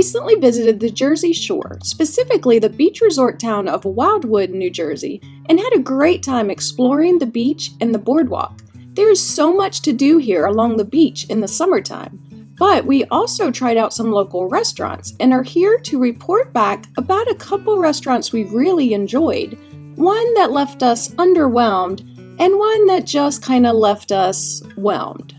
recently visited the Jersey Shore, specifically the beach resort town of Wildwood, New Jersey, and had a great time exploring the beach and the boardwalk. There is so much to do here along the beach in the summertime, but we also tried out some local restaurants and are here to report back about a couple restaurants we really enjoyed, one that left us underwhelmed and one that just kind of left us whelmed.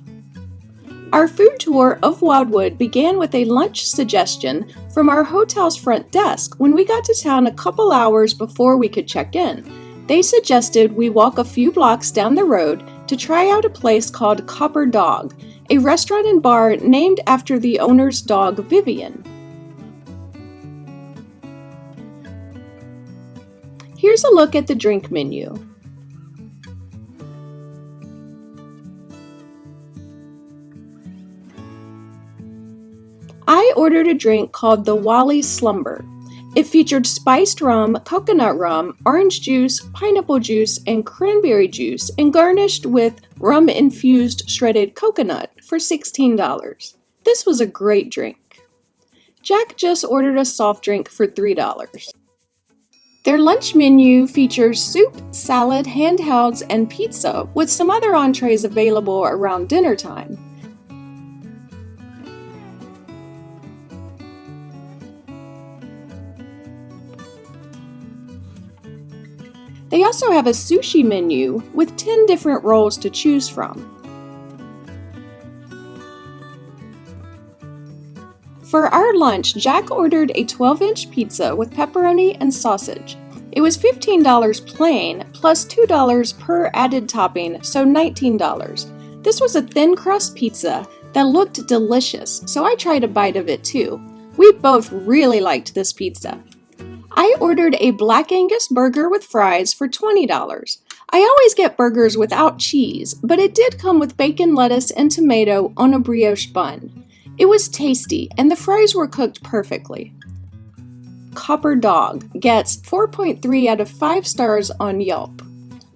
Our food tour of Wildwood began with a lunch suggestion from our hotel's front desk when we got to town a couple hours before we could check in. They suggested we walk a few blocks down the road to try out a place called Copper Dog, a restaurant and bar named after the owner's dog Vivian. Here's a look at the drink menu. I ordered a drink called the Wally Slumber. It featured spiced rum, coconut rum, orange juice, pineapple juice, and cranberry juice, and garnished with rum-infused shredded coconut for $16. This was a great drink. Jack just ordered a soft drink for $3. Their lunch menu features soup, salad, handhelds, and pizza, with some other entrees available around dinner time. They also have a sushi menu with 10 different rolls to choose from. For our lunch, Jack ordered a 12-inch pizza with pepperoni and sausage. It was $15 plain, plus $2 per added topping, so $19. This was a thin crust pizza that looked delicious, so I tried a bite of it too. We both really liked this pizza. I ordered a Black Angus burger with fries for $20. I always get burgers without cheese, but it did come with bacon, lettuce, and tomato on a brioche bun. It was tasty, and the fries were cooked perfectly. Copper Dog gets 4.3 out of 5 stars on Yelp.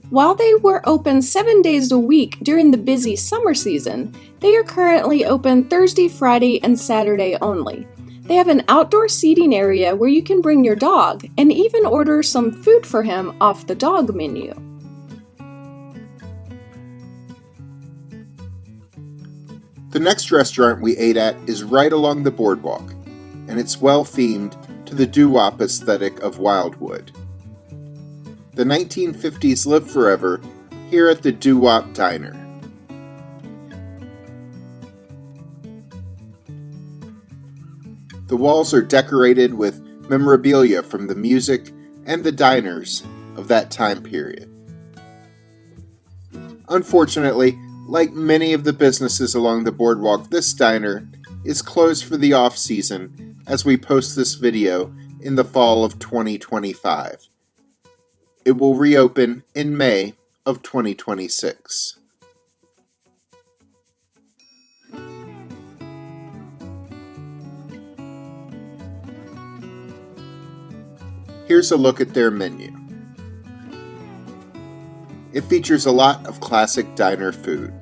While they were open 7 days a week during the busy summer season, they are currently open Thursday, Friday, and Saturday only. They have an outdoor seating area where you can bring your dog and even order some food for him off the dog menu. The next restaurant we ate at is right along the boardwalk, and it's well themed to the doo-wop aesthetic of Wildwood. The 1950s live forever here at the Doo-Wop Diner. The walls are decorated with memorabilia from the music and the diners of that time period. Unfortunately, like many of the businesses along the boardwalk, this diner is closed for the off-season as we post this video in the fall of 2025. It will reopen in May of 2026. Here's a look at their menu. It features a lot of classic diner food.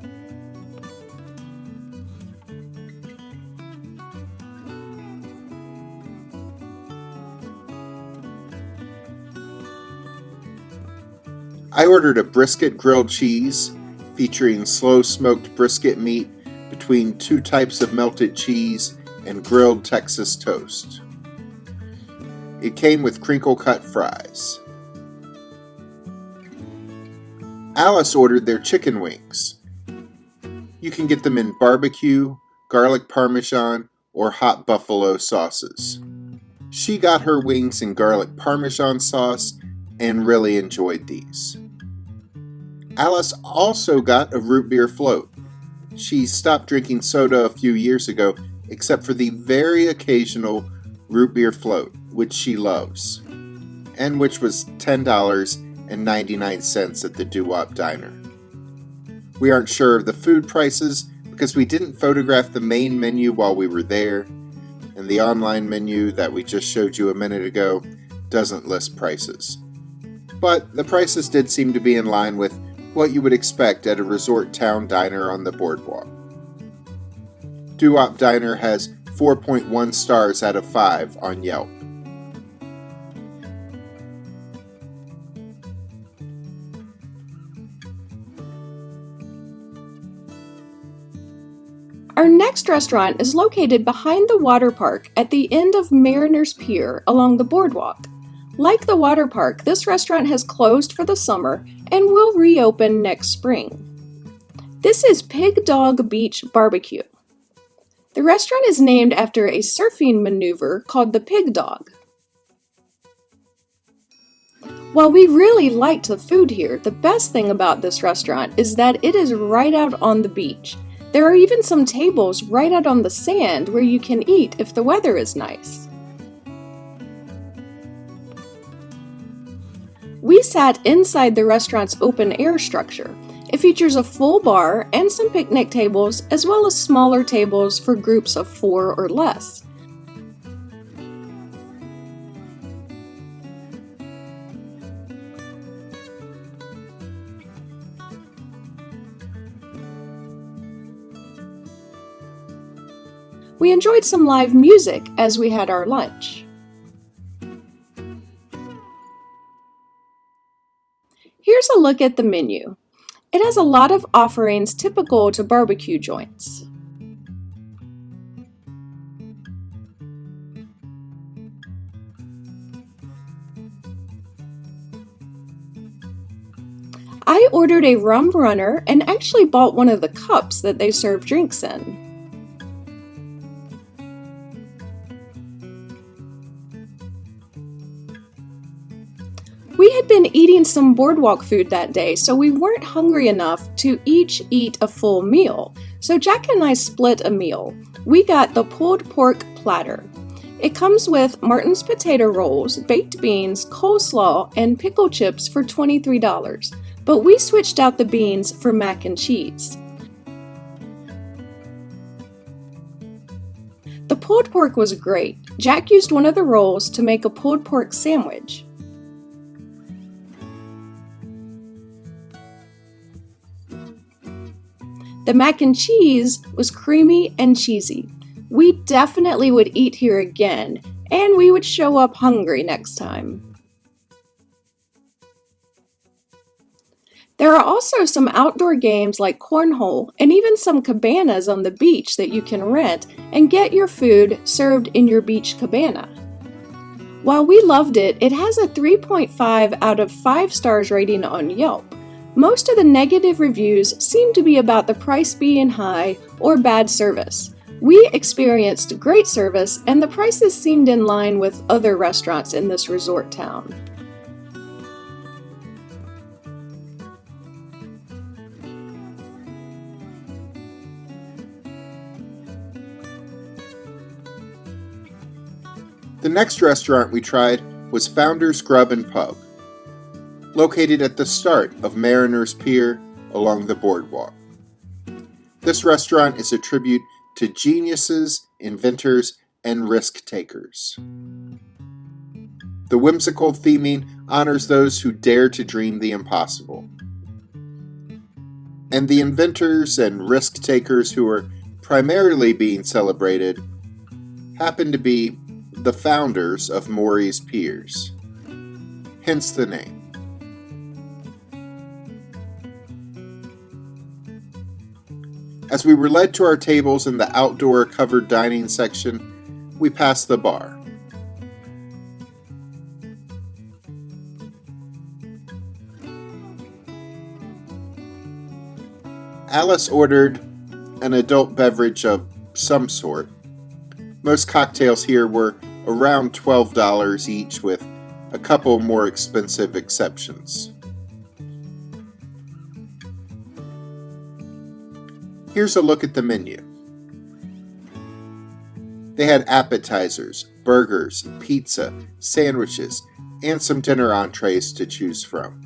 I ordered a brisket grilled cheese featuring slow smoked brisket meat between 2 types of melted cheese and grilled Texas toast. It came with crinkle-cut fries. Alice ordered their chicken wings. You can get them in barbecue, garlic parmesan, or hot buffalo sauces. She got her wings in garlic parmesan sauce and really enjoyed these. Alice also got a root beer float. She stopped drinking soda a few years ago, except for the very occasional root beer float, which she loves, and which was $10.99 at the Doo-Wop Diner. We aren't sure of the food prices because we didn't photograph the main menu while we were there, and the online menu that we just showed you a minute ago doesn't list prices. But the prices did seem to be in line with what you would expect at a resort town diner on the boardwalk. Doo-Wop Diner has 4.1 stars out of 5 on Yelp. Our next restaurant is located behind the water park at the end of Mariners Pier along the boardwalk. Like the water park, this restaurant has closed for the summer and will reopen next spring. This is Pig Dog Beach Barbecue. The restaurant is named after a surfing maneuver called the Pig Dog. While we really liked the food here, the best thing about this restaurant is that it is right out on the beach. There are even some tables right out on the sand where you can eat if the weather is nice. We sat inside the restaurant's open-air structure. It features a full bar and some picnic tables, as well as smaller tables for groups of 4 or less. We enjoyed some live music as we had our lunch. Here's a look at the menu. It has a lot of offerings typical to barbecue joints. I ordered a rum runner and actually bought one of the cups that they serve drinks in. We had been eating some boardwalk food that day, so we weren't hungry enough to each eat a full meal. So Jack and I split a meal. We got the pulled pork platter. It comes with Martin's potato rolls, baked beans, coleslaw, and pickle chips for $23. But we switched out the beans for mac and cheese. The pulled pork was great. Jack used one of the rolls to make a pulled pork sandwich. The mac and cheese was creamy and cheesy. We definitely would eat here again, and we would show up hungry next time. There are also some outdoor games like cornhole and even some cabanas on the beach that you can rent and get your food served in your beach cabana. While we loved it, it has a 3.5 out of 5 stars rating on Yelp. Most of the negative reviews seem to be about the price being high or bad service. We experienced great service and the prices seemed in line with other restaurants in this resort town. The next restaurant we tried was Founder's Grub and Pub, located at the start of Mariners Pier along the boardwalk. This restaurant is a tribute to geniuses, inventors, and risk-takers. The whimsical theming honors those who dare to dream the impossible. And the inventors and risk-takers who are primarily being celebrated happen to be the founders of Maury's Piers, hence the name. As we were led to our tables in the outdoor covered dining section, we passed the bar. Alice ordered an adult beverage of some sort. Most cocktails here were around $12 each, with a couple more expensive exceptions. Here's a look at the menu. They had appetizers, burgers, pizza, sandwiches, and some dinner entrees to choose from.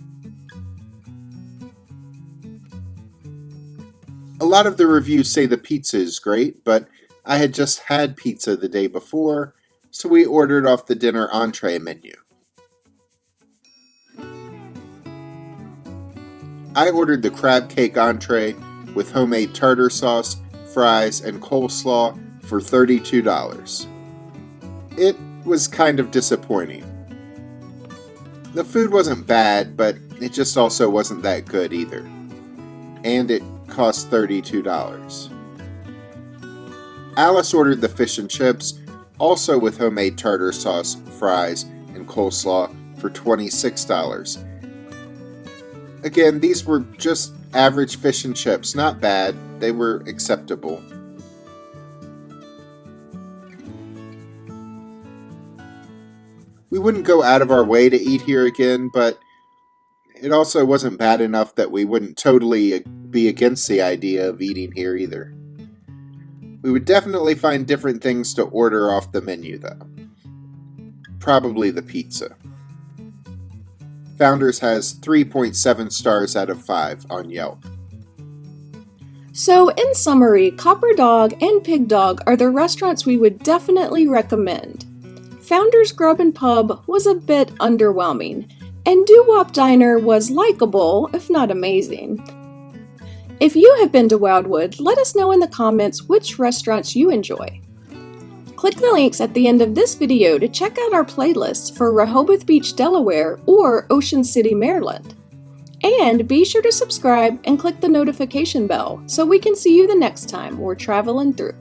A lot of the reviews say the pizza is great, but I had just had pizza the day before, so we ordered off the dinner entree menu. I ordered the crab cake entree with homemade tartar sauce, fries, and coleslaw for $32. It was kind of disappointing. The food wasn't bad, but it just also wasn't that good either. And it cost $32. Alice ordered the fish and chips, also with homemade tartar sauce, fries, and coleslaw for $26. Again, these were just average fish and chips, not bad, they were acceptable. We wouldn't go out of our way to eat here again, but it also wasn't bad enough that we wouldn't totally be against the idea of eating here either. We would definitely find different things to order off the menu though. Probably the pizza. Founders has 3.7 stars out of 5 on Yelp. So, in summary, Copper Dog and Pig Dog are the restaurants we would definitely recommend. Founders Grub and Pub was a bit underwhelming, and Doo-Wop Diner was likable, if not amazing. If you have been to Wildwood, let us know in the comments which restaurants you enjoy. Click the links at the end of this video to check out our playlists for Rehoboth Beach, Delaware, or Ocean City, Maryland. And be sure to subscribe and click the notification bell so we can see you the next time we're traveling through.